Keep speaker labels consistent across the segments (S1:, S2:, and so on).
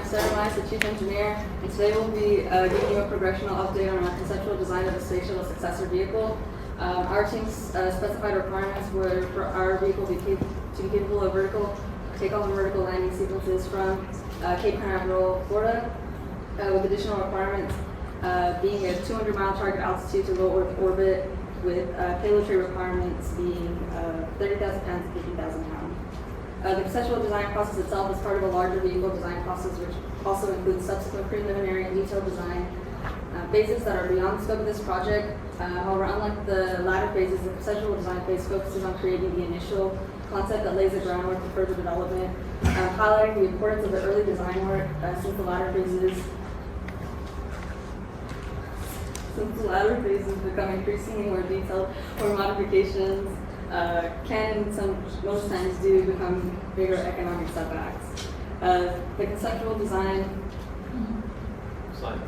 S1: Sarah Mize, the Chief Engineer, and today we'll be giving you a progressional update on our conceptual design of the space shuttle successor vehicle. Our team's specified requirements were for our vehicle to be capable of vertical takeoff and vertical landing sequences from Cape Canaveral, Florida, with additional requirements being a 200-mile target altitude to low Earth orbit, with payload tray requirements being 30,000 pounds to 50,000 pounds. The conceptual design process itself is part of a larger vehicle design process, which also includes subsequent preliminary and detailed design phases that are beyond the scope of this project. However, unlike the latter phases, the conceptual design phase focuses on creating the initial concept that lays the groundwork for further development, highlighting the importance of the early design work since the latter phases become increasingly more detailed, or modifications can most times do become bigger economic setbacks. The conceptual design.
S2: Slide.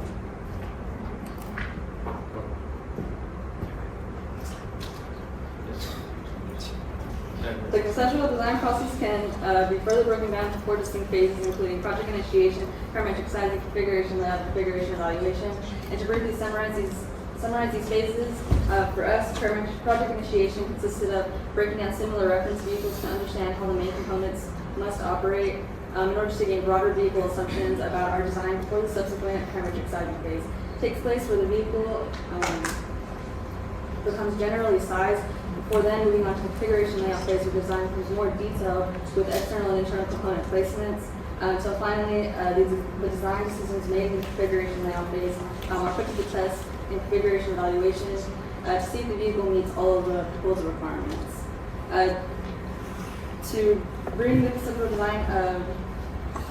S1: The conceptual design process can be further broken down to 4 distinct phases, including project initiation, parametric sizing, configuration layout, configuration evaluation. And to briefly summarize these phases, for us, project initiation consisted of breaking down similar reference vehicles to understand how the main components must operate in order to gain broader vehicle assumptions about our design before the subsequent parametric sizing phase takes place, where the vehicle becomes generally sized. Before then, moving on to the configuration layout phase, where design becomes more detailed with external and internal component placements. So finally, the design decisions made in the configuration layout phase are put to the test in configuration evaluation to see if the vehicle meets all of the proposal requirements. To bring the conceptual design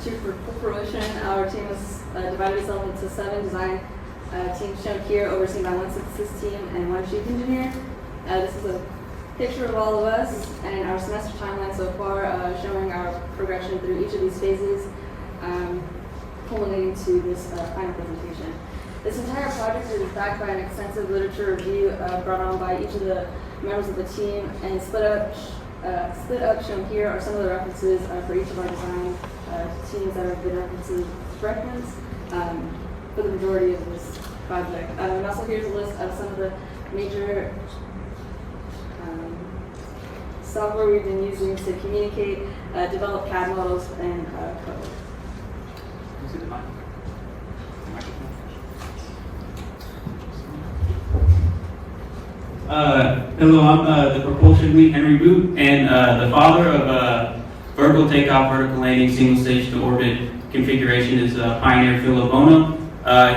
S1: to full fruition, our team has divided itself into 7 design teams shown here, overseen by 1 synthesis team and 1 chief engineer. This is a picture of all of us and our semester timeline so far, showing our progression through each of these phases, culminating to this final presentation. This entire project is backed by an extensive literature review brought on by each of the members of the team, and split up shown here are some of the references for each of our design teams that have been referenced for the majority of this project. And also here's a list of some of the major software we've been using to communicate, develop CAD models, and code.
S3: Hello, I'm the propulsion lead, Henry Boot, and the father of vertical takeoff, vertical landing, single stage to orbit configuration is Pioneer Philip Bono.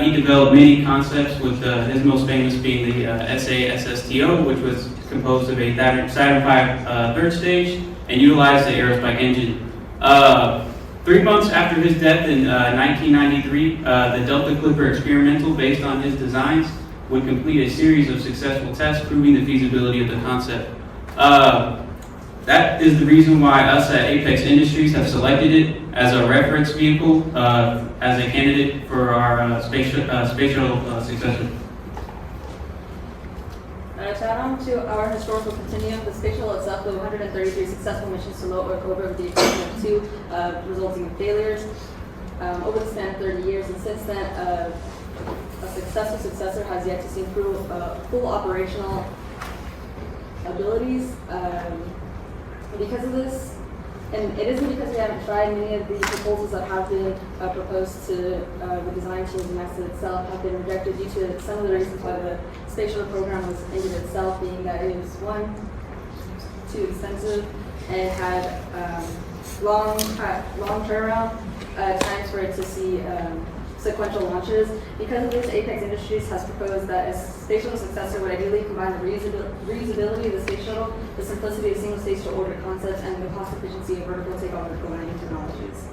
S3: He developed many concepts, with his most famous being the SA-SSTO, which was composed of a Saturn V third stage and utilized the Aerospace engine. 3 months after his death in 1993, the Delta Clipper experimental, based on his designs, would complete a series of successful tests proving the feasibility of the concept. That is the reason why us at Apex Industries have selected it as a reference vehicle, as a candidate for our space shuttle successor.
S1: To add on to our historical continuum, the space shuttle itself flew 133 successful missions to low Earth orbit, with the exception of 2 resulting in failures over the span of 30 years. And since then, a successful successor has yet to see full operational abilities. Because of this, and it isn't because we haven't tried, many of the proposals that have been proposed to the design teams and NASA itself have been rejected due to some of the reasons why the space shuttle program was ended itself, being that it was, 1, too expensive, and had long turnaround times for it to see sequential launches. Because of this, Apex Industries has proposed that a space shuttle successor would ideally combine the reusability of the space shuttle, the simplicity of single-stage to orbit concepts, and the cost efficiency of vertical takeoff and vertical landing technologies.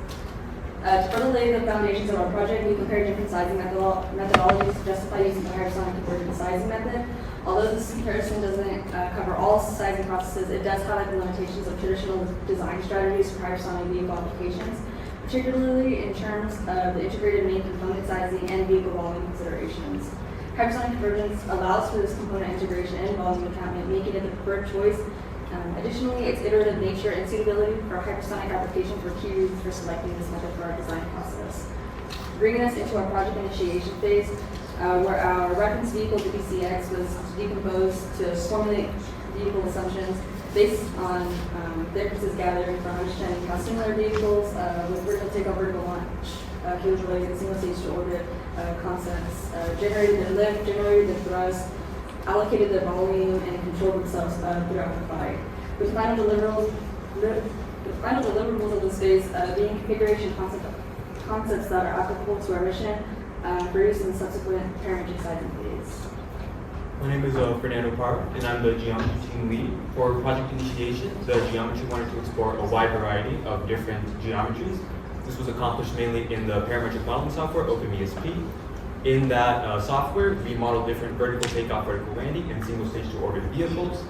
S1: To further lay the foundations of our project, we compared different sizing methodologies to justify using the hypersonic convergent sizing method. Although this comparison doesn't cover all sizing processes, it does highlight the limitations of traditional design strategies for hypersonic vehicle applications, particularly in terms of the integrated main component sizing and vehicle volume considerations. Hypersonic convergence allows for this component integration and volume accountment, making it the preferred choice. Additionally, its iterative nature and suitability for hypersonic applications were key reasons for selecting this method for our design process. bringing us into our project initiation phase, where our reference vehicle, the BCX, was decomposed to formulate vehicle assumptions based on differences gathered from understanding how similar vehicles with vertical takeoff, vertical launch, fuel-related single-stage to orbit concepts generated their lift, generated their thrust, allocated their volume, and controlled themselves throughout the flight. With final deliverables of this phase being configuration concepts that are applicable to our mission for use in the subsequent parametric sizing phase.
S4: My name is Fernando Parr, and I'm the geometry team lead. For project initiation, the geometry wanted to explore a wide variety of different geometries. This was accomplished mainly in the parametric modeling software, OpenESP. In that software, we modeled different vertical takeoff, vertical landing, and single stage to orbit vehicles.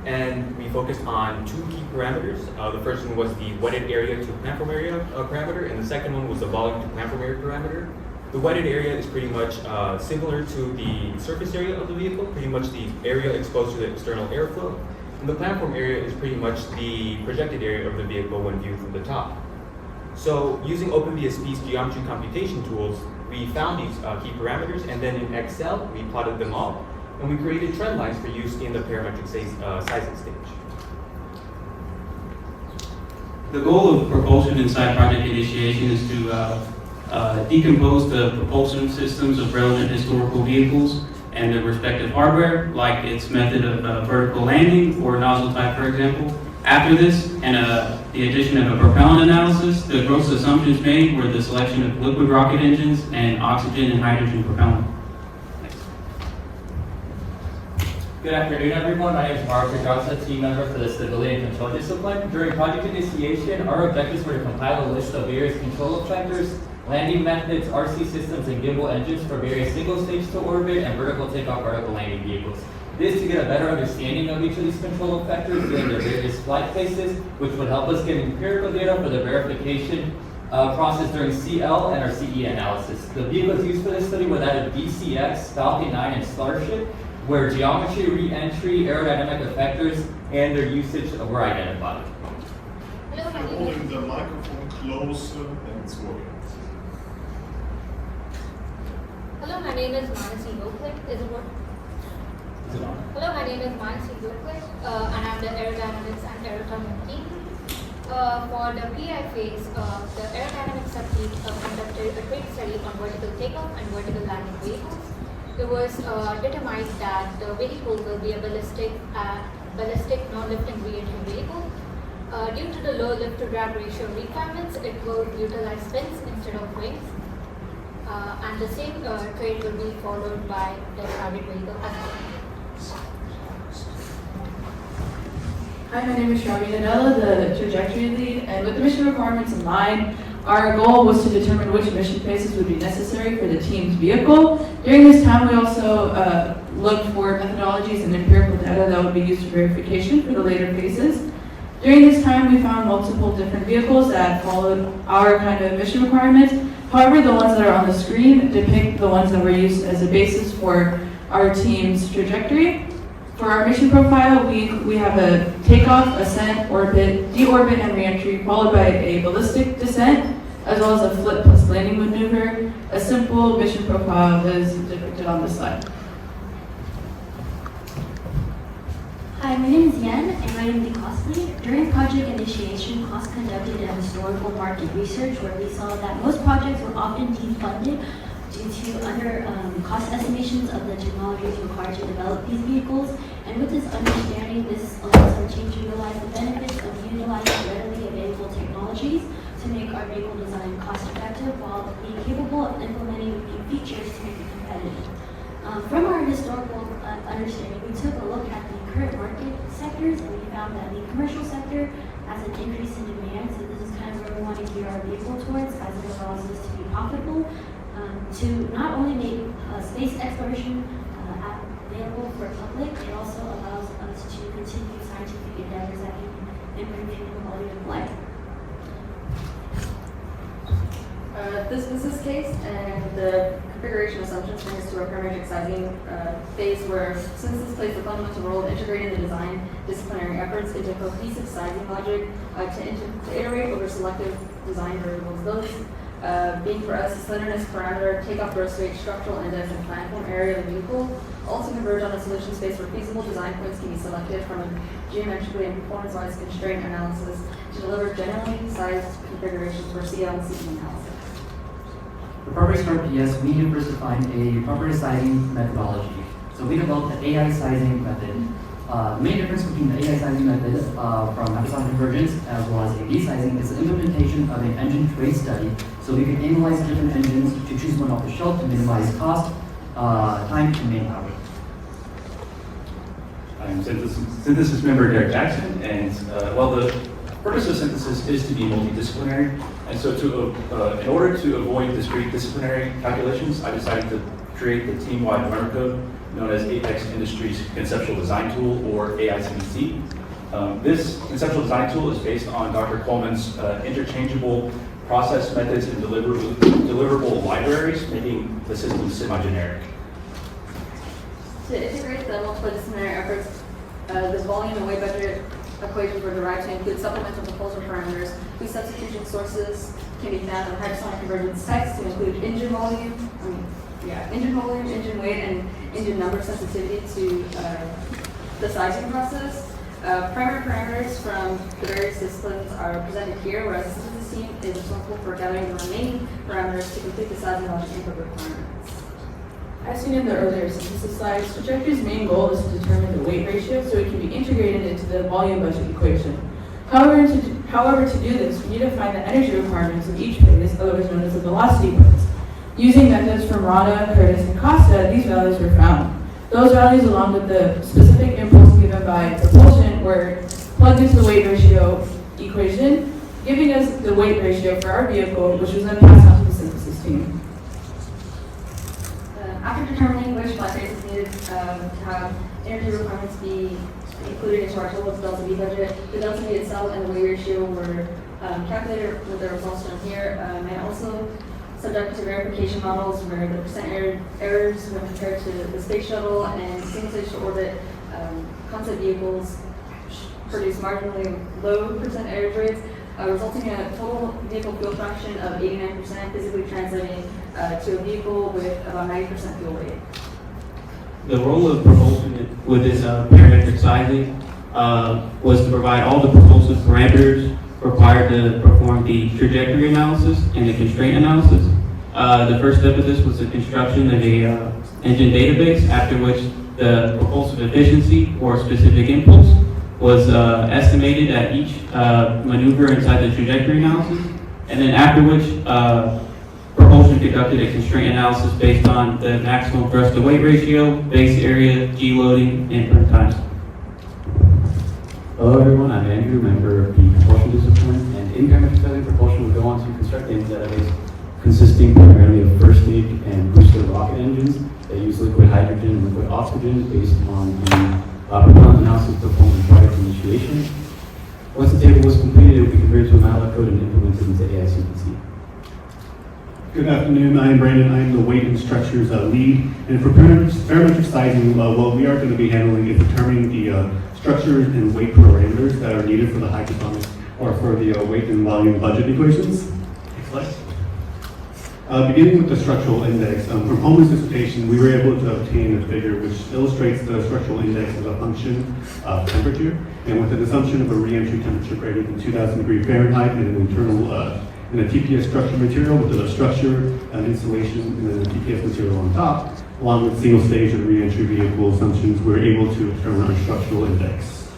S4: And we focused on two key parameters. The first one was the wetted area to platform area parameter, and the second one was the volume to platform area parameter. The wetted area is pretty much similar to the surface area of the vehicle, pretty much the area exposed to the external airflow. And the platform area is pretty much the projected area of the vehicle when viewed from the top. So using OpenBSP's geometry computation tools, we found these key parameters, and then in Excel, we plotted them all, and we created trend lines for use in the parametric sizing stage.
S3: The goal of propulsion inside project initiation is to decompose the propulsion systems of relevant historical vehicles and the respective hardware, like its method of vertical landing or nozzle type, for example. After this, and the addition of a propellant analysis, the gross assumptions made were the selection of liquid rocket engines and oxygen and hydrogen propellant.
S5: Good afternoon, everyone. My name is Mark Johnson, team member for the Stability and Control Discipline. During project initiation, our objectives were to compile a list of various control effectors, landing methods, RC systems, and gimbal engines for various single-stage to orbit and vertical takeoff, vertical landing vehicles. This to get a better understanding of each of these control effectors during their various flight phases, which would help us get empirical data for the verification process during CL and our CE analysis. The vehicles used for this study were that of BCX, Falcon 9, and Starship, where geometry, re-entry, aerodynamic effectors, and their usage were identified.
S6: Hello, my name is... the microphone closer and it's working.
S7: Hello, my name is Manasi Goklik. Is it working? Hello, my name is Manasi Goklik, and I'm the aerodynamics and aerodynamic team. For the PI phase, the aerodynamics subteam conducted a trade study on vertical takeoff and vertical landing vehicles. It was determined that the vehicle will be a ballistic non-lifting re-entry vehicle. Due to the low lift-to-drag ratio requirements, it will utilize fins instead of wings. And the same trade will be followed by the target vehicle as well.
S8: Hi, my name is Shravi Nadella, the trajectory lead, and with the mission requirements in mind, our goal was to determine which mission phases would be necessary for the team's vehicle. During this time, we also looked for methodologies and empirical data that would be used for verification for the later phases. During this time, we found multiple different vehicles that followed our kind of mission requirements. However, the ones that are on the screen depict the ones that were used as a basis for our team's trajectory. For our mission profile, we have a takeoff, ascent, orbit, deorbit, and reentry, followed by a ballistic descent, as well as a flip plus landing maneuver. A simple mission profile is depicted on this slide.
S9: Hi, my name is Yan, and I am the cost lead. During project initiation, cost conducted a historical market research where we saw that most projects were often defunded due to under cost estimations of the technologies required to develop these vehicles. And with this understanding, this allows our team to realize the benefits of utilizing readily available technologies to make our vehicle design cost effective while being capable of implementing new features to make it competitive. From our historical understanding, we took a look at the current market sectors, and we found that the commercial sector has an increase in demand, so this is kind of where we want to gear our vehicle towards, as it allows us to be profitable, to not only make space exploration available for public, it also allows us to continue scientific endeavors that can improve human quality of life.
S1: This business case and the configuration assumptions bring us to our parametric sizing phase, where synthesis plays a fundamental role in integrating the design disciplinary efforts into cohesive sizing logic to iterate over selective design variables. Those being for us the slenderness parameter, takeoff gross weight, structural index, and platform area of the vehicle, all to converge on a solution space where feasible design points can be selected from a geometrically and performance-wise constraint analysis to deliver generally sized configurations for CL and CE analysis.
S10: For property score PS, we need to first define a property sizing methodology. So we developed the AI sizing method. The main difference between the AI sizing method from episodic convergence as well as A/B sizing is the implementation of an engine tray study. So we can analyze different engines to choose one off the shelf to minimize cost, time, and manpower.
S11: I'm synthesis member Derek Jackson, and the purpose of synthesis is to be multidisciplinary. And so in order to avoid discrete disciplinary calculations, I decided to create the team-wide learner code known as Apex Industries Conceptual Design Tool, or AICDT. This conceptual design tool is based on Dr. Coleman's interchangeable process methods and deliverable libraries, making the system semi-generic.
S1: To integrate the multidisciplinary efforts, the volume and weight budget equations were derived to include supplemental proposal parameters whose substitution sources can be found in hypersonic convergence text to include engine volume, engine weight, and engine number sensitivity to the sizing process. Primary parameters from the various disciplines are presented here, whereas the synthesis team is responsible for gathering the remaining parameters to complete the sizing logic input requirements.
S8: As seen in the earlier synthesis slides, Trajectory's main goal is to determine the weight ratio so it can be integrated into the volume budget equation. However, to do this, we need to find the energy requirements of each phase, otherwise known as the velocity points. Using methods from Rana, Curtis, and Costa, these values were found. Those values, along with the specific impulse given by propulsion, were plugged into the weight ratio equation, giving us the weight ratio for our vehicle, which was then passed on to the synthesis team.
S1: After determining which flight phase is needed to have energy requirements be included into our total delta V budget, the delta V itself and the weight ratio were calculated with the results shown here, and also subject to verification models where the percent errors when compared to the space shuttle and single stage to orbit concept vehicles produce marginally low percent error rates, resulting in a total vehicle fuel fraction of 89%, physically translating to a vehicle with about 90% fuel weight.
S3: The role of propulsion with this parametric sizing was to provide all the propulsive parameters required to perform the trajectory analysis and the constraint analysis. The first step of this was the construction of a engine database, after which the propulsive efficiency or specific impulse was estimated at each maneuver inside the trajectory analysis, and then after which propulsion conducted a constraint analysis based on the maximum thrust to weight ratio, base area, G loading, and burn times.
S12: Hello everyone, I'm Andrew, member of the propulsion discipline, and in parametric sizing, propulsion will go on to construct a database consisting primarily of first stage and booster rocket engines that use liquid hydrogen and liquid oxygen based on the propellant analysis performed prior to initiation. Once the table was completed, it would be converted to a MATLAB code and implemented into AICDT.
S13: Good afternoon, I'm Brandon. I'm the weight and structures lead. And for parametric sizing, what we are going to be handling is determining the structures and weight parameters that are needed for the hypersonic or for the weight and volume budget equations. Next slide. Beginning with the structural index, from Holman's dissertation, we were able to obtain a figure which illustrates the structural index as a function of temperature, and with an assumption of a re-entry temperature greater than 2,000 degrees Fahrenheit and an internal in a TPS structure material with a structure, an insulation, and then a TPS material on top, along with single stage and re-entry vehicle assumptions, we're able to determine our structural index.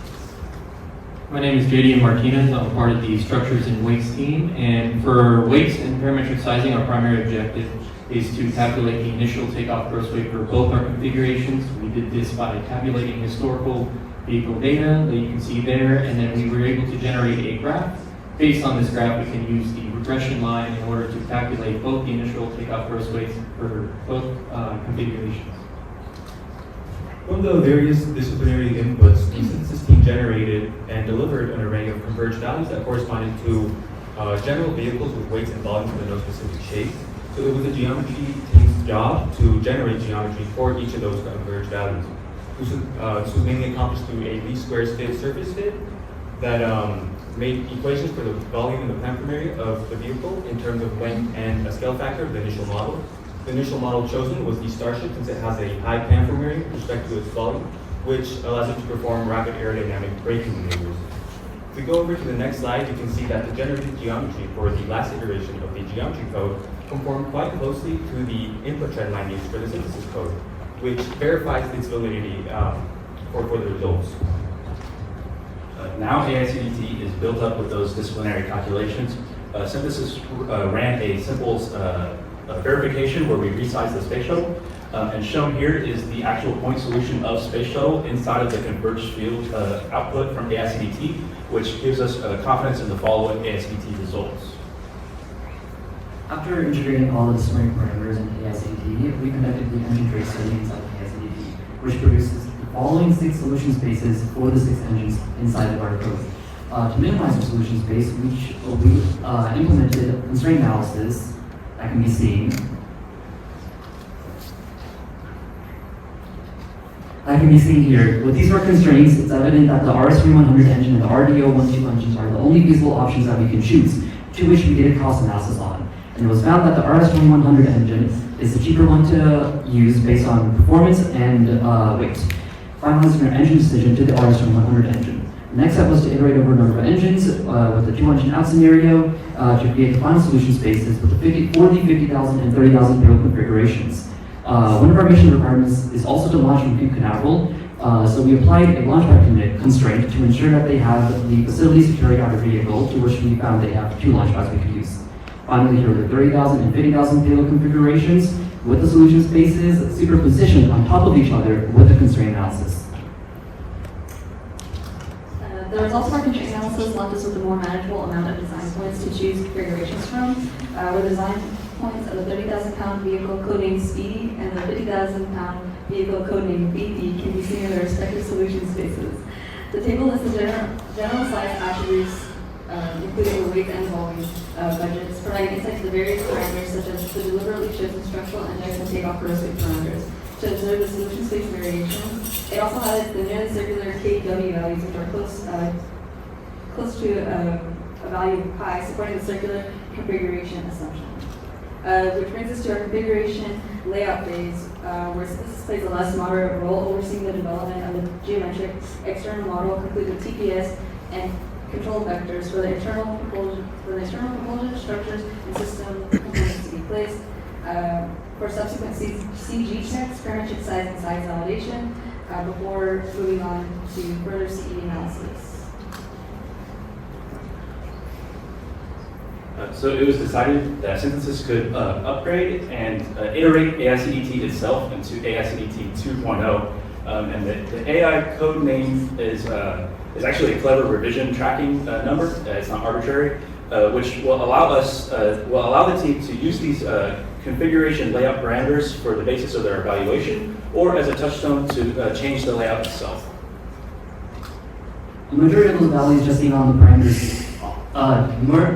S14: My name is JD Martinez. I'm part of the structures and weights team, and for weights and parametric sizing, our primary objective is to calculate the initial takeoff gross weight for both our configurations. We did this by tabulating historical vehicle data that you can see there, and then we were able to generate a graph. Based on this graph, we can use the regression line in order to calculate both the initial takeoff gross weights for both configurations.
S4: From the various disciplinary inputs, the synthesis team generated and delivered an array of converged values that corresponded to general vehicles with weights and volumes with no specific shape. So it was the geometry team's job to generate geometry for each of those converged values. This was mainly accomplished through a least squares fit surface fit that made equations for the volume and the planetary area of the vehicle in terms of length and a scale factor of the initial model. The initial model chosen was the Starship since it has a high planetary area with respect to its volume, which allows it to perform rapid aerodynamic braking maneuvers. If we go over to the next slide, you can see that the generated geometry for the last iteration of the geometry code conformed quite closely to the input trend line used for the synthesis code, which verifies its validity for the results.
S11: Now AICDT is built up with those disciplinary calculations. Synthesis ran a simple verification where we resized the space shuttle. And shown here is the actual point solution of space shuttle inside of the converged field output from AICDT, which gives us confidence in the following AICDT results.
S10: After integrating all the disciplinary parameters into AICDT, we conducted the engine trace study inside of AICDT, which produces the following 6 solution spaces for the 6 engines inside of our code. To minimize the solution space, we implemented constraint analysis that can be seen. That can be seen here. With these work constraints, it's evident that the RS2100 engine and the RDO12 engines are the only feasible options that we can choose, to which we did a cost analysis on. And it was found that the RS2100 engine is the cheaper one to use based on performance and weight, finalizing our engine decision to the RS2100 engine. The next step was to iterate over a number of engines with the 2-engine out scenario to create the final solution spaces with the 40, 50,000, and 30,000 payload configurations. One of our mission requirements is also to launch from Cape Canaveral, so we applied a launchpad constraint to ensure that they have the facilities to carry out a vehicle, to which we found they have 2 launchpads we could use. Finally, here are the 30,000 and 50,000 payload configurations with the solution spaces superpositioned on top of each other with the constraint analysis.
S1: The results of our constraint analysis left us with a more manageable amount of design points to choose configurations from, where design points of the 30,000-pound vehicle codename Speedy and the 50,000-pound vehicle codename BP can be seen in their respective solution spaces. The table lists the general size attributes, including the weight and volume budgets, providing insight to the various parameters such as the deliberately chosen structural index and takeoff gross weight parameters to observe the solution space variations. It also highlights the nearly circular KW values, which are close to a value of pi, supporting the circular configuration assumption. Which brings us to our configuration layout phase, where synthesis plays a less moderate role, overseeing the development of the geometric external model, complete with TPS and control vectors for the internal propulsion structures and system components to be placed. For subsequent CG checks, parametric size and size validation, before moving on to further CE analysis.
S11: So it was decided that synthesis could upgrade and iterate AICDT itself into AICDT 2.0. And the AI code name is actually a clever revision tracking number. It's not arbitrary, which will allow the team to use these configuration layout parameters for the basis of their evaluation, or as a touchstone to change the layout itself.
S10: The majority of those values just seen on the parameters.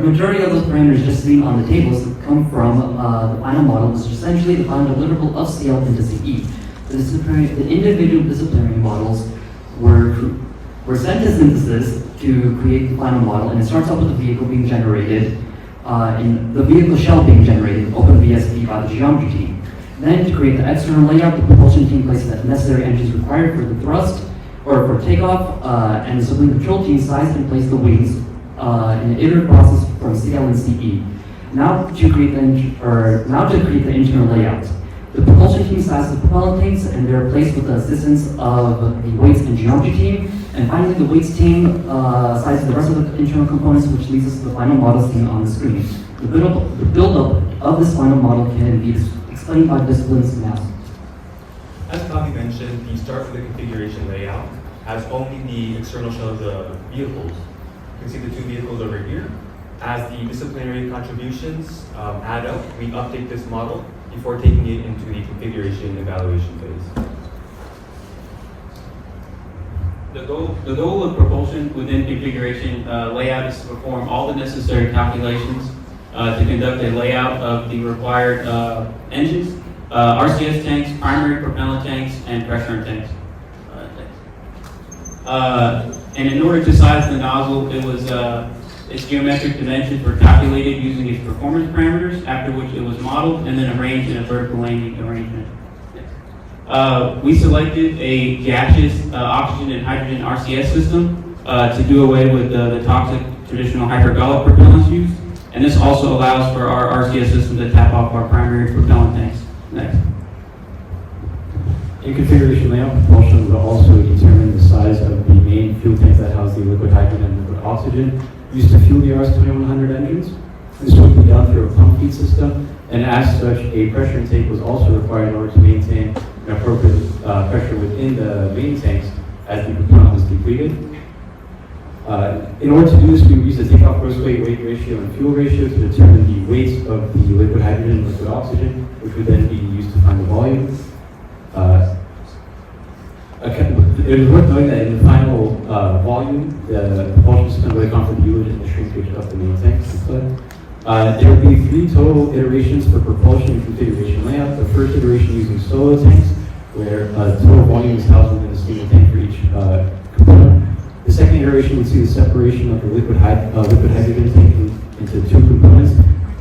S10: Majority of those parameters just seen on the tables come from the final model, which is essentially the final deliverable of CL into CE. The individual disciplinary models were sent to synthesis to create the final model, and it starts off with the vehicle being generated, and the vehicle shell being generated in OpenVSP by the geometry team. Then to create the external layout, the propulsion team places the necessary engines required for the thrust or for takeoff, and the subliminal control team sized and placed the wings in an iterative process from CL and CE. Now to create the internal layout. The propulsion team sizes the propellant tanks, and they're placed with the assistance of the weights and geometry team. And finally, the weights team sizes the rest of the internal components, which leads us to the final model seen on the screen. The build-up of this final model can be explained by disciplines now.
S4: As Bobby mentioned, the start for the configuration layout has only the external shell of the vehicles. You can see the 2 vehicles over here. As the disciplinary contributions add up, we update this model before taking it into the configuration evaluation phase.
S3: The goal of propulsion within configuration layout is to perform all the necessary calculations to conduct a layout of the required engines, RCS tanks, primary propellant tanks, and pressure tanks. And in order to size the nozzle, it was Its geometric dimensions were calculated using its performance parameters, after which it was modeled and then arranged in a vertical landing arrangement. We selected a gaseous oxygen and hydrogen RCS system to do away with the toxic traditional hypergolic propellants used. And this also allows for our RCS system to tap off our primary propellant tanks. Next.
S12: In configuration layout, propulsion will also determine the size of the main fuel tanks that house the liquid hydrogen and liquid oxygen used to fuel the RS-2100 engines. This would be done through a pump feed system, and as such, a pressure intake was also required in order to maintain an appropriate pressure within the main tanks as the propellant was depleted. In order to do this, we use the takeoff gross weight ratio and fuel ratio to determine the weights of the liquid hydrogen and liquid oxygen, which would then be used to find the volume. It is worth noting that in the final volume, the propulsion system will account for the ullage and the shrinkage of the main tanks. There will be 3 total iterations for propulsion and configuration layout. The first iteration using solo tanks, where total volume is housed within a single tank for each component. The second iteration would see the separation of the liquid hydrogen tank into 2 components,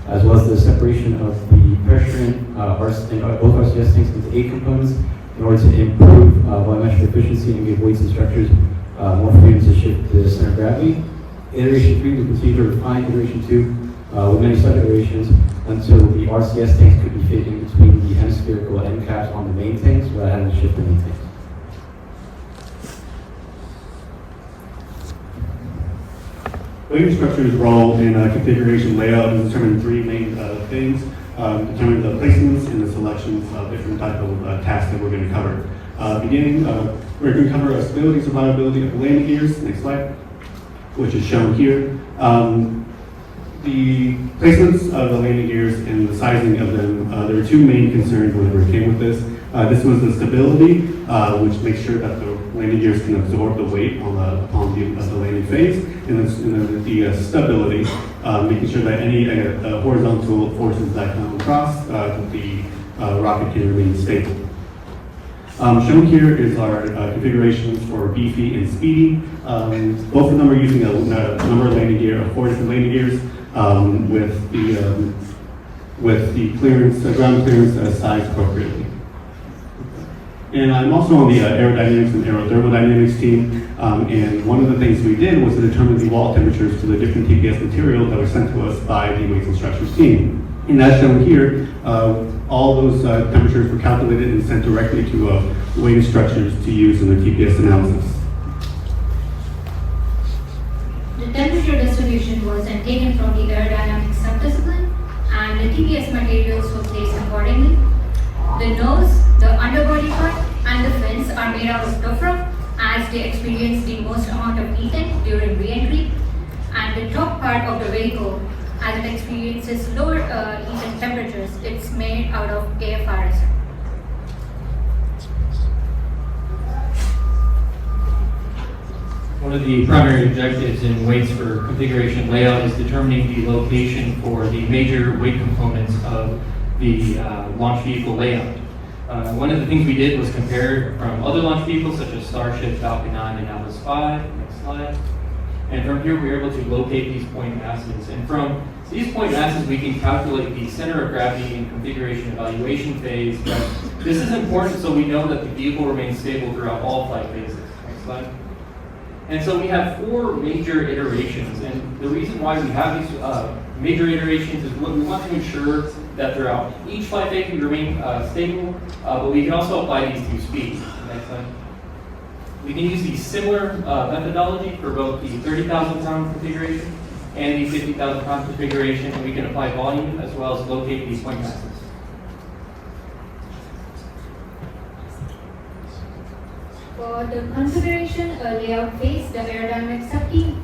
S12: as well as the separation of the pressure in both RCS tanks into 8 components in order to improve volumetric efficiency and give weights and structures more freedom to shift the center of gravity. Iteration 3 will continue to refine iteration 2 with many sub-iterations until the RCS tanks could be fit in between the hemispherical end caps on the main tanks without having to shift the main tanks.
S13: Weighting structure's role in configuration layout is determine 3 main things. Determine the placements and the selections of different type of tasks that we're going to cover. Beginning, we're going to cover stability, survivability of the landing gears. Next slide, which is shown here. The placements of the landing gears and the sizing of them, there were 2 main concerns whenever it came with this. This was the stability, which makes sure that the landing gears can absorb the weight upon the landing phase, and then the stability, making sure that any horizontal forces that come across, the rocket can remain stable. Shown here is our configurations for beefy and speedy. Both of them are using a number of landing gear, 4 different landing gears, with the clearance, ground clearance sized appropriately. And I'm also on the aerodynamics and aerothermodynamics team, and one of the things we did was to determine the wall temperatures for the different TPS materials that were sent to us by the weights and structures team. And as shown here, all those temperatures were calculated and sent directly to weighted structures to use in the TPS analysis.
S7: The temperature distribution was taken from the aerodynamics subdiscipline, and the TPS materials were placed accordingly. The nose, the underbody part, and the fins are made out of tuffra, as they experience the most amount of heating during re-entry, and the top part of the vehicle, as it experiences lower heating temperatures, it's made out of AFRs.
S14: One of the primary objectives in weights for configuration layout is determining the location for the major weight components of the launch vehicle layout. One of the things we did was compare from other launch vehicles such as Starship, Falcon 9, and Atlas V. Next slide. And from here, we were able to locate these point masses. And from these point masses, we can calculate the center of gravity in configuration evaluation phase. But this is important so we know that the vehicle remains stable throughout all flight phases. Next slide. And so we have 4 major iterations. And the reason why we have these major iterations is we want to ensure that throughout each flight phase we remain stable, but we can also apply these to speed. Next slide. We can use the similar methodology for both the 30,000 pound configuration and the 50,000 pound configuration, and we can apply volume as well as locate these point masses.
S7: For the configuration layout phase, the aerodynamics sub-team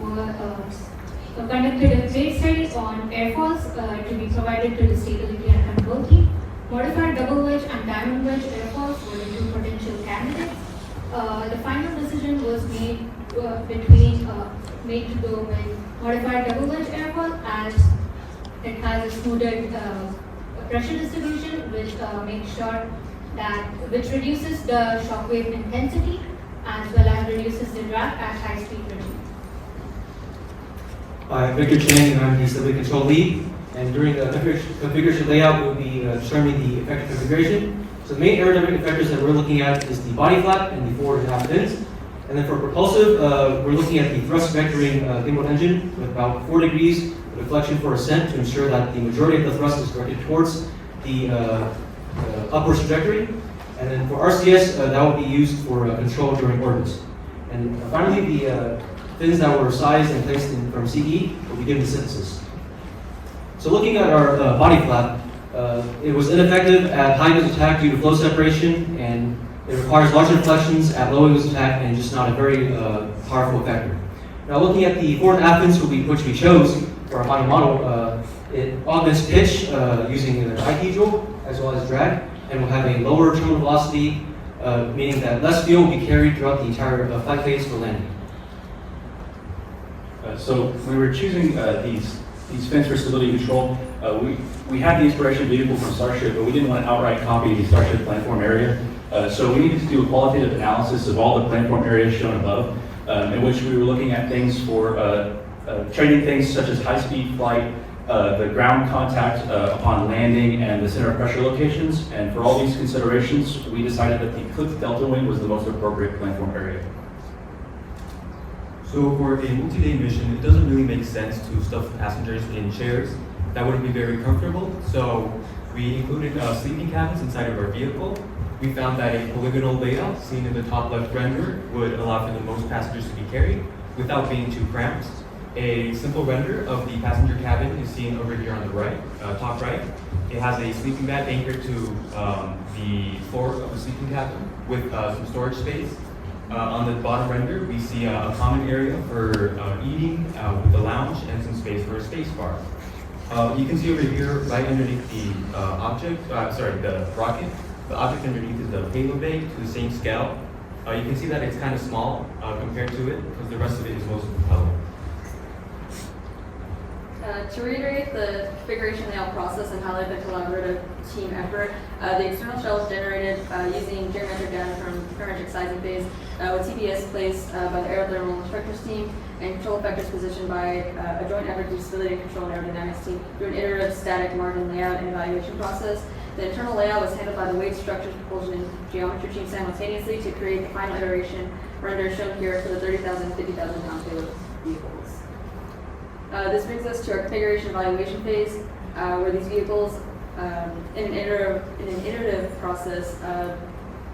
S7: conducted a trade study on airfoils to be provided to the stability and control team. Modified double wedge and diamond wedge airfoils were the 2 potential candidates. The final decision was made to go with modified double wedge airfoil, as it has a smoother pressure distribution, which makes sure which reduces the shock wave intensity as well as reduces the drag at high speed regime.
S15: I'm Victor Chang, and I'm the Stability Control Lead. And during the configuration layout, we'll be determining the effector configuration. So the main aerodynamic effectors that we're looking at is the body flap and the 4.5 fins. And then for propulsive, we're looking at the thrust vectoring gimbal engine with about 4 degrees of deflection for ascent to ensure that the majority of the thrust is directed towards the upward trajectory. And then for RCS, that will be used for control during orbits. And finally, the fins that were sized and placed from CE will be given to synthesis. So looking at our body flap, it was ineffective at high angles of attack due to flow separation, and it requires large deflections at low angles of attack, and just not a very powerful effector. Now looking at the 4.5 fins which we chose for our body model, it augments pitch using an IT joule as well as drag, and will have a lower terminal velocity, meaning that less fuel will be carried throughout the entire flight phase for landing.
S11: So when we were choosing these fins for stability control, we had the inspiration vehicle from Starship, but we didn't want to outright copy the Starship planform area. So we needed to do a qualitative analysis of all the planform areas shown above, in which we were looking at things for training things such as high-speed flight, the ground contact upon landing, and the center of pressure locations. And for all these considerations, we decided that the clipped delta wing was the most appropriate planform area.
S4: So for a multi-day mission, it doesn't really make sense to stuff passengers in chairs. That wouldn't be very comfortable. So we included sleeping cabins inside of our vehicle. We found that a polygonal layout seen in the top left render would allow for the most passengers to be carried without being too cramped. A simple render of the passenger cabin is seen over here on the right, top right. It has a sleeping bag anchored to the floor of the sleeping cabin with some storage space. On the bottom render, we see a common area for eating with the lounge and some space for a space bar. You can see over here, right underneath the the rocket, the object underneath is the payload bay to the same scale. You can see that it's kind of small compared to it because the rest of it is mostly propellant.
S1: To reiterate the configuration layout process and highlight the collaborative team effort, the external shell is generated using geometric data from parametric sizing phase, with TPS placed by the aerothermal instructors team and control effectors positioned by a joint effort to stability control and aerodynamics team through an iterative static margin layout and evaluation process. The internal layout was handled by the weight, structures, propulsion, and geometry team simultaneously to create the final iteration render shown here for the 30,000 and 50,000 pound payload vehicles. This brings us to our configuration evaluation phase, where these vehicles, in an iterative process,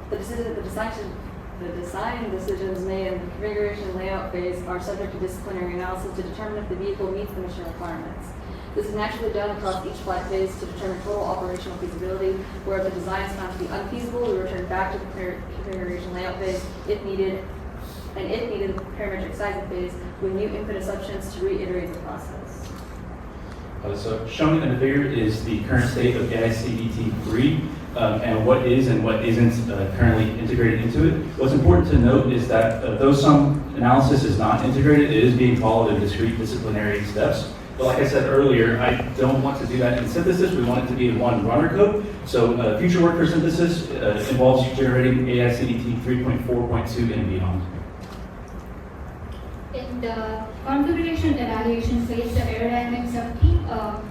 S1: the design decisions made in the configuration layout phase are subject to disciplinary analysis to determine if the vehicle meets the mission requirements. This is naturally done across each flight phase to determine total operational feasibility, where if the design is found to be unfeasible, we return back to the configuration layout phase if needed, and if needed, the parametric sizing phase with new input assumptions to reiterate the process.
S11: So shown in the figure is the current state of AICDT3 and what is and what isn't currently integrated into it. What's important to note is that though some analysis is not integrated, it is being followed in discrete disciplinary steps. But like I said earlier, I don't want to do that in synthesis. We want it to be in one runner code. So future work for synthesis involves generating AICDT 3.4.2 and beyond.
S7: In the configuration evaluation phase, the aerodynamics sub-team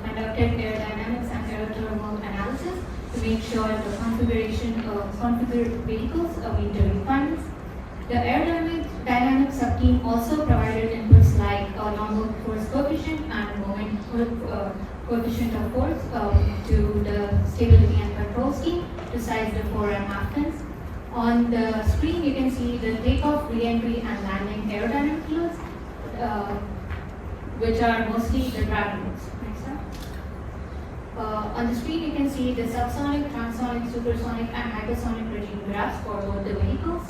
S7: conducted aerodynamics and aerothermal analysis to make sure the configuration of configured vehicles meet the requirements. The aerodynamics sub-team also provided inputs like normal force coefficient and moment coefficient of force to the stability and control scheme to size the 4.5 fins. On the screen, you can see the takeoff, re-entry, and landing aerodynamic fluids, which are mostly the drag modes. Next slide. On the screen, you can see the subsonic, transonic, supersonic, and hypersonic regime graphs for both the vehicles.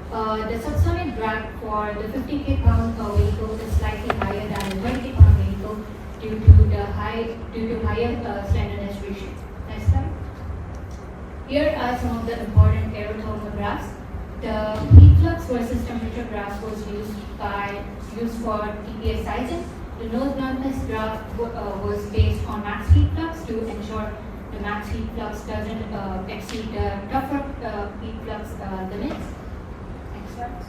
S7: The subsonic drag for the 50k pound vehicle is slightly higher than the 20k pound vehicle due to higher slenderness ratio. Next slide. Here are some of the important aerothermal graphs. The heat flux versus temperature graph was used for TPS sizing. The nose bluntness graph was based on max heat flux to ensure the max heat flux doesn't exceed the tougher heat flux limits. Next slide.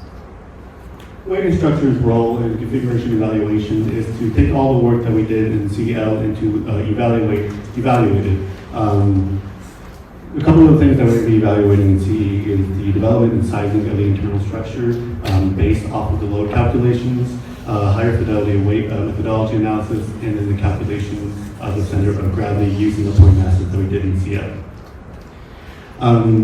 S13: Weight instructor's role in configuration evaluation is to take all the work that we did in CL and to evaluate it. A couple of things that we're going to be evaluating in CE is the development and sizing of the internal structure based off of the load calculations, higher fidelity weight methodology analysis, and then the calculation of the center of gravity using the point masses that we did in CL.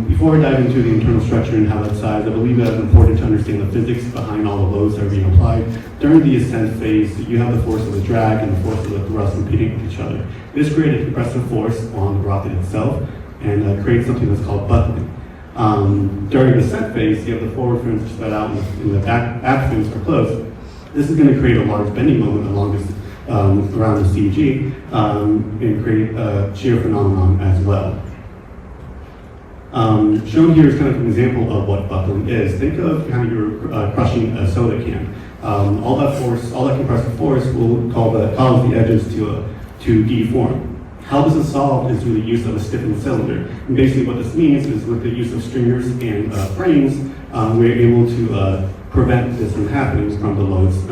S13: Before I dive into the internal structure and how that's sized, I believe that it's important to understand the physics behind all the loads that are being applied. During the ascent phase, you have the force of the drag and the force of the thrust competing with each other. This creates a compressive force on the rocket itself and creates something that's called buckling. During the ascent phase, you have the forward fins are spread out and the back fins are closed. This is going to create a large bending moment along this, around the CG and create a shear phenomenon as well. Shown here is kind of an example of what buckling is. Think of how you're crushing a soda can. All that force, all that compressive force will cause the edges to deform. How this is solved is through the use of a stiffened cylinder. And basically what this means is with the use of stringers and frames, we're able to prevent this from happening from the loads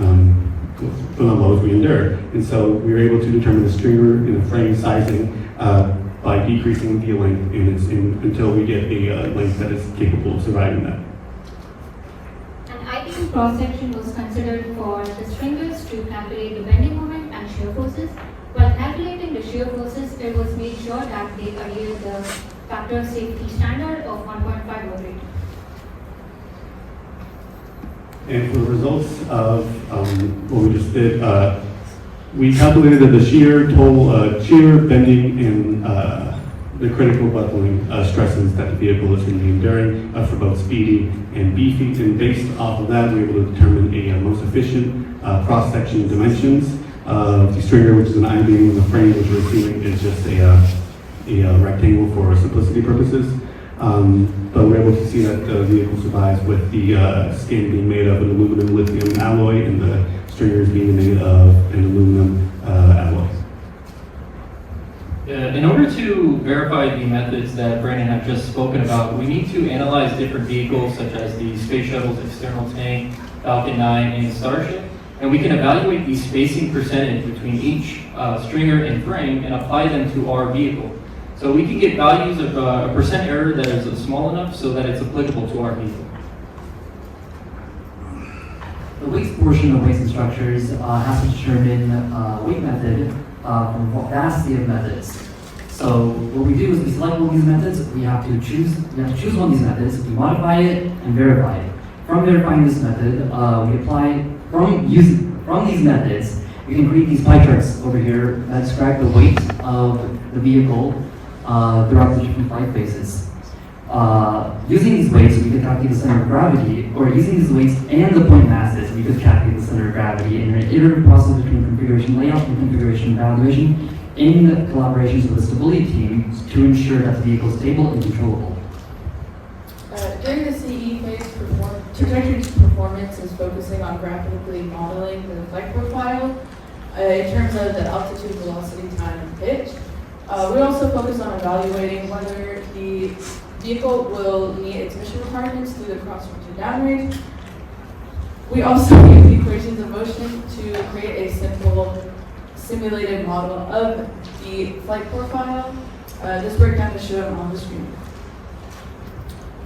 S13: we endure. And so we're able to determine the stringer and the frame sizing by decreasing the length until we get a length that is capable of surviving that.
S7: An ideal cross-section was considered for the stringers to calculate the bending moment and shear forces. While calculating the shear forces, it was made sure that they adhered the factor safety standard of 1.5 load rate.
S13: And for the results of what we just did, we calculated that the shear, total shear, bending, and the critical buckling stresses that the vehicle is going to be enduring for both speedy and beefy. And based off of that, we were able to determine a most efficient cross-section dimensions. The stringer, which is an I-beam, and the frame, which we're assuming is just a rectangle for simplicity purposes. But we're able to see that the vehicle survives with the skin being made of an aluminum lithium alloy and the stringers being made of an aluminum alloy.
S14: In order to verify the methods that Brandon have just spoken about, we need to analyze different vehicles such as the Space Shuttle's external tank, Falcon 9, and Starship, and we can evaluate the spacing percentage between each stringer and frame and apply them to our vehicle. So we can get values of a percent error that is small enough so that it's applicable to our vehicle.
S10: The weights portion of weights and structures has to determine weight method from a vastity of methods. So what we do is we select one of these methods. We have to choose one of these methods. We modify it and verify it. From verifying this method, we apply from these methods. We can create these pie charts over here that describe the weight of the vehicle throughout the different flight phases. Using these weights, we could calculate the center of gravity, or using these weights and the point masses, we could calculate the center of gravity in an iterative process between configuration layout and configuration evaluation in collaborations with the stability team to ensure that the vehicle is stable and controllable.
S8: During the CE phase, trajectory performance is focusing on graphically modeling the flight profile in terms of the altitude, velocity, time, and pitch. We also focus on evaluating whether the vehicle will meet its mission requirements through the cross-range and downrange. We also use the equations of motion to create a simple simulated model of the flight profile. This breakdown is shown on the screen.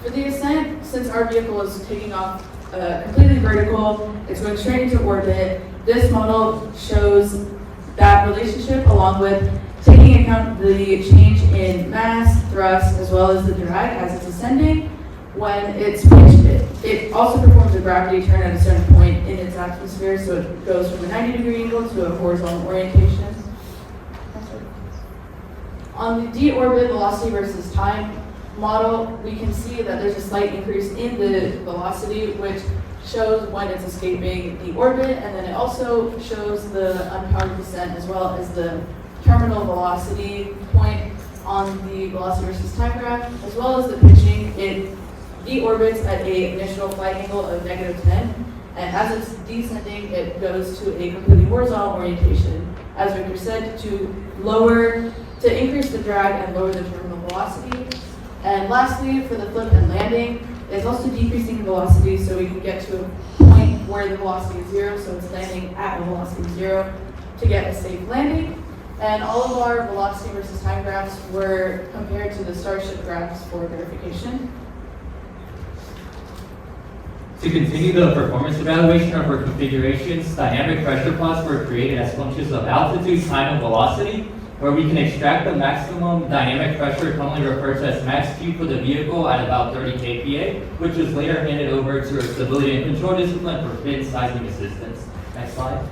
S8: For the ascent, since our vehicle is taking off completely vertical, it's going straight into orbit. This model shows that relationship along with taking into account the change in mass, thrust, as well as the drag as it's ascending. When it's pitched, it also performs a gravity turn at a certain point in its atmosphere, so it goes from a 90-degree angle to a horizontal orientation. On the deorbit velocity versus time model, we can see that there's a slight increase in the velocity, which shows when it's escaping the orbit, and then it also shows the unpowered descent as well as the terminal velocity point on the velocity versus time graph, as well as the pitching. It deorbits at an initial flight angle of -10, and as it's descending, it goes to a completely horizontal orientation, as Victor said, to increase the drag and lower the terminal velocity. And lastly, for the flip and landing, it's also decreasing velocity so we can get to a point where the velocity is 0, so it's landing at a velocity of 0 to get a safe landing. And all of our velocity versus time graphs were compared to the Starship graphs for verification.
S5: To continue the performance evaluation of our configurations, dynamic pressure plots were created as functions of altitude, time, and velocity, where we can extract the maximum dynamic pressure, commonly referred to as max Q, for the vehicle at about 30 kPa, which was later handed over to our stability and control discipline for fin sizing assistance. Next slide.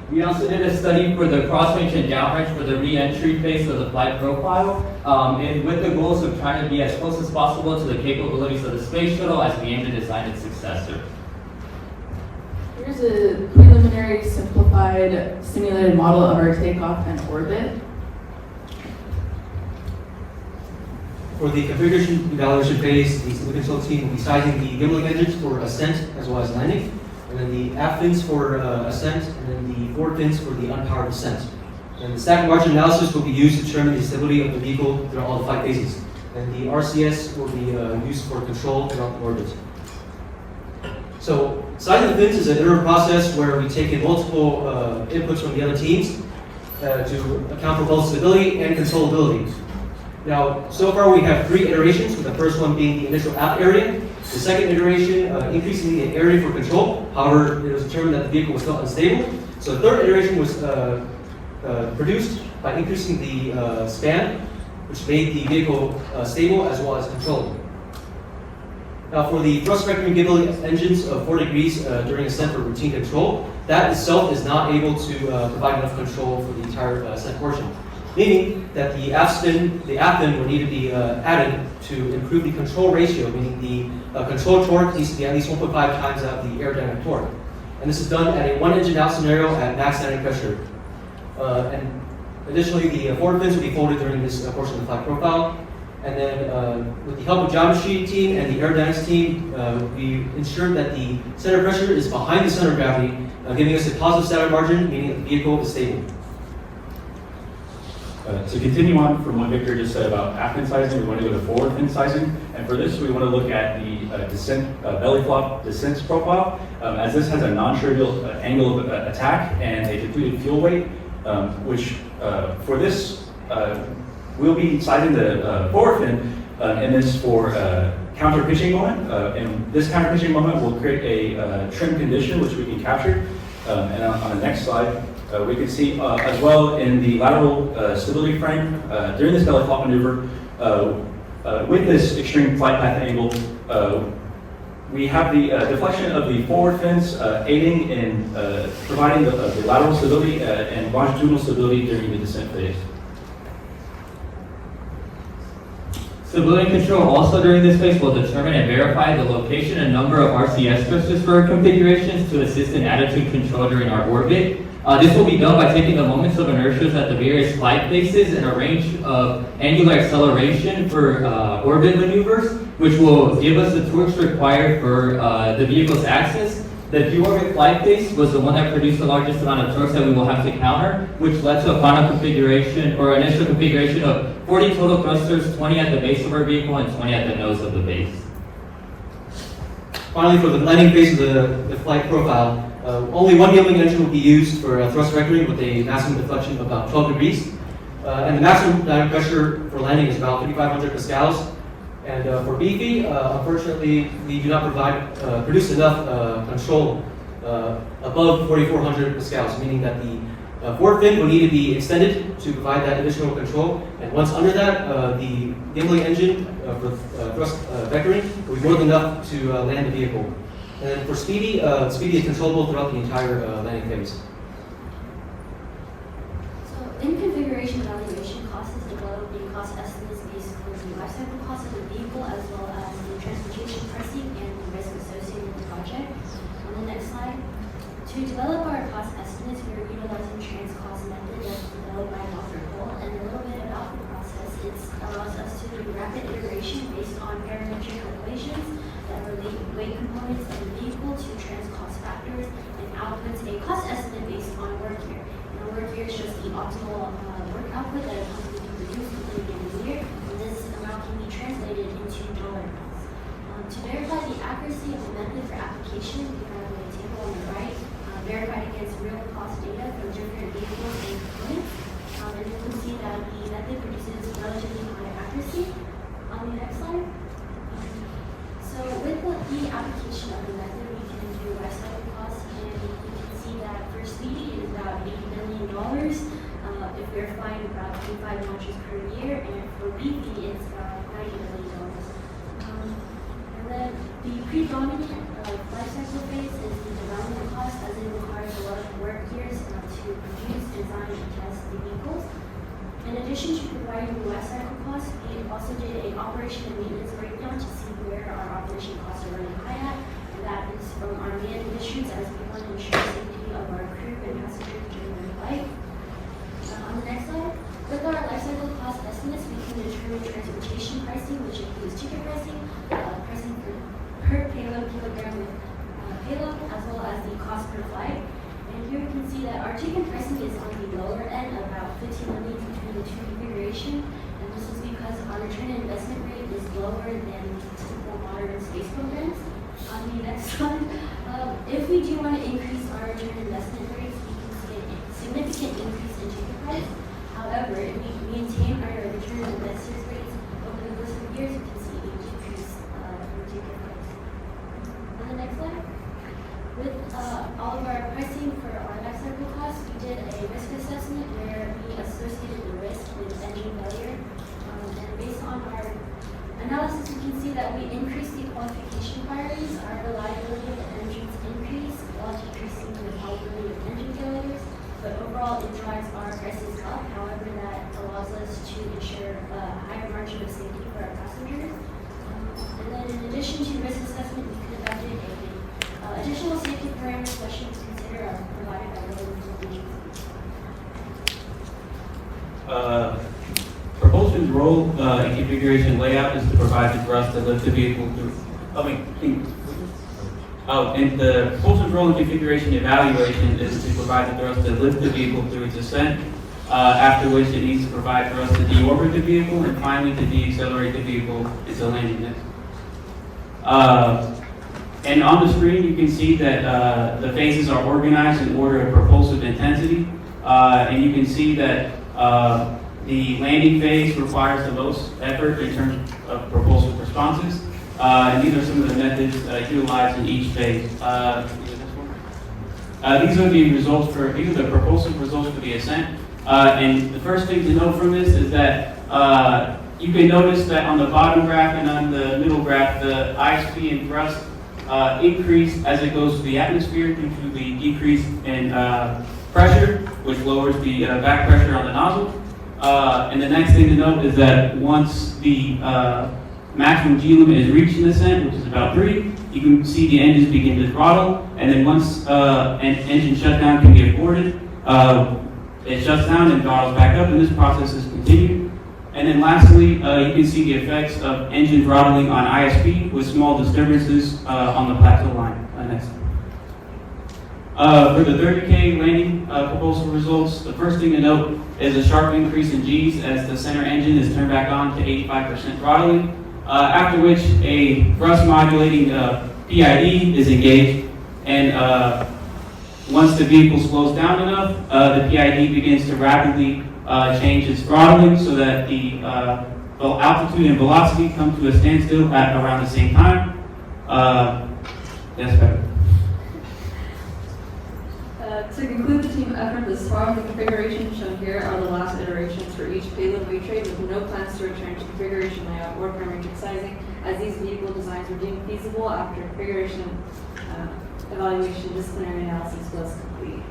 S5: We also did a study for the cross-range and downrange for the re-entry phase of the flight profile, and with the goals of trying to be as close as possible to the capabilities of the space shuttle as we aim to design its successor.
S8: Here's a preliminary simplified simulated model of our takeoff and orbit.
S15: For the configuration evaluation phase, the stability control team will be sizing the gimballing engines for ascent as well as landing, and then the aft fins for ascent, and then the forward fins for the unpowered descent. And the stack margin analysis will be used to determine the stability of the vehicle throughout all the flight phases. And the RCS will be used for control throughout the orbit. So sizing the fins is an iterative process where we take in multiple inputs from the other teams to account for both stability and controllability. Now, so far we have 3 iterations, with the first one being the initial aft area, the second iteration increasing the area for control. However, it was determined that the vehicle was still unstable. So the third iteration was produced by increasing the span, which made the vehicle stable as well as controllable. Now, for the thrust vectoring gimbal engines of 4 degrees during ascent for routine control, that itself is not able to provide enough control for the entire ascent portion, meaning that the aft fin will need to be added to improve the control ratio, meaning the control torque needs to be at least 1.5 times that of the aerodynamic torque. And this is done at a 1 engine out scenario at max landing pressure. And additionally, the forward fins will be folded during this portion of the flight profile. And then with the help of geometry team and the aerodynamics team, we ensured that the center of pressure is behind the center of gravity, giving us a positive static margin, meaning that the vehicle is stable.
S11: To continue on from what Victor just said about aft fin sizing, we want to go to forward fin sizing. And for this, we want to look at the descent, belly flop descent profile, as this has a non-trivial angle of attack and a depleted fuel weight, which for this, we'll be sizing the forward fin, and this for counter pitching moment. And this counter pitching moment will create a trim condition, which we can capture. And on the next slide, we can see as well in the lateral stability frame during this belly flop maneuver, with this extreme flight path angle, we have the deflection of the forward fins aiding in providing the lateral stability and longitudinal stability during the descent phase.
S5: Stability control also during this phase will determine and verify the location and number of RCS thrusters for our configurations to assist in attitude control during our orbit. This will be done by taking the moments of inertia at the various flight phases and a range of angular acceleration for orbit maneuvers, which will give us the torques required for the vehicle's axis. The deorbit flight phase was the one that produced the largest amount of torques that we will have to counter, which led to a final configuration or initial configuration of 40 total thrusters, 20 at the base of our vehicle and 20 at the nose of the base.
S15: Finally, for the landing phase of the flight profile, only one gimballing engine will be used for thrust vectoring with a maximum deflection of about 12 degrees. And the maximum dynamic pressure for landing is about 3,500 pascals. And for beefy, unfortunately, we do not produce enough control above 4,400 pascals, meaning that the forward fin will need to be extended to provide that additional control. And once under that, the gimballing engine for thrust vectoring will be more than enough to land the vehicle. And for Speedy, Speedy is controllable throughout the entire landing phase.
S9: So in configuration evaluation, cost is developing cost estimates based on the lifecycle cost of the vehicle as well as the transportation pricing and the risk associated with the project. On the next slide, to develop our cost estimates, we are utilizing trans-cost method that's developed by Dr. Cole. And a little bit about the process, it allows us to do rapid iteration based on parametric equations that relate weight components of the vehicle to trans-cost factors and outputs a cost estimate based on work year. And work year is just the optimal work output that a company can produce within a given year, and this amount can be translated into dollar amounts. To verify the accuracy of the method for application, we have a table on the calculation of the method, we can do life cycle costs, and you can see that for speed it is about $80 million. If we're flying about 25 launches per year, and for BP it's about $90 million. And then the predominant life cycle phase is the development cost, as it requires a lot of work years to produce, design, and test the vehicles. In addition to providing the life cycle costs, we also did an operation and maintenance breakdown to see where our operation costs are running high at, and that is from our main issues as we want to ensure safety of our crew and passengers during their flight. On the next slide, with our life cycle cost estimates, we can determine transportation pricing, which includes ticket pricing, pricing per payload kilogram with payload, as well as the cost per flight. And here we can see that our ticket pricing is on the lower end, about $15 million between the two configuration, and this is because our return on investment rate is lower than typical modern space programs. On the next slide, if we do want to increase our return on investment rates, we can see a significant increase in ticket price. However, if we maintain our return on investment rates over the course of years, we can see a decrease in ticket price. On the next slide, with all of our pricing for our life cycle costs, we did a risk assessment where we associated the risk with engine failure. And based on our analysis, we can see that we increased the qualification priorities, our reliability of the engines increased while decreasing the probability of engine failures. But overall, it drives our prices up. However, that allows us to ensure a higher margin of safety for our passengers. And then in addition to risk assessment, we conducted additional safety parameters that should consider are provided by relevant agencies.
S3: Propulsion's role in configuration layout is to provide the thrust to lift the vehicle through. And the propulsion's role in configuration evaluation is to provide the thrust to lift the vehicle through its ascent, after which it needs to provide thrust to deorbit the vehicle, and finally to deaccelerate the vehicle into landing next. And on the screen, you can see that the phases are organized in order of propulsive intensity, and you can see that the landing phase requires the most effort in terms of propulsive responses. And these are some of the methods utilized in each phase. These are the propulsive results for the ascent. And the first thing to note from this is that you can notice that on the bottom graph and on the middle graph, the ISP and thrust increase as it goes to the atmosphere due to the decrease in pressure, which lowers the back pressure on the nozzle. And the next thing to note is that once the maximum G limit is reached in ascent, which is about 3, you can see the engines begin to throttle, and then once an engine shutdown can be avoided, it shuts down and throttles back up, and this process is continued. And then lastly, you can see the effects of engine throttling on ISP with small disturbances on the plateau line. Next. For the 30K landing propulsive results, the first thing to note is a sharp increase in Gs as the center engine is turned back on to 85% throttling. After which a thrust modulating PID is engaged, and once the vehicle slows down enough, the PID begins to rapidly change its throttling so that the altitude and velocity come to a standstill at around the same time. Yes, better.
S1: To conclude the team effort thus far, the configuration shown here are the last iterations for each payload we trade, with no plans to return to configuration layout or parametric sizing, as these vehicle designs were deemed feasible after configuration evaluation disciplinary analysis was complete.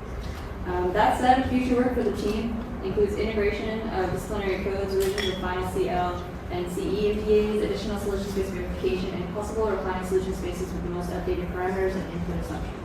S1: That said, future work for the team includes integration of disciplinary codes, revisions of final CL and CE MDAs, additional solution space verification, and possible refining solution spaces with the most updated parameters and input assumptions.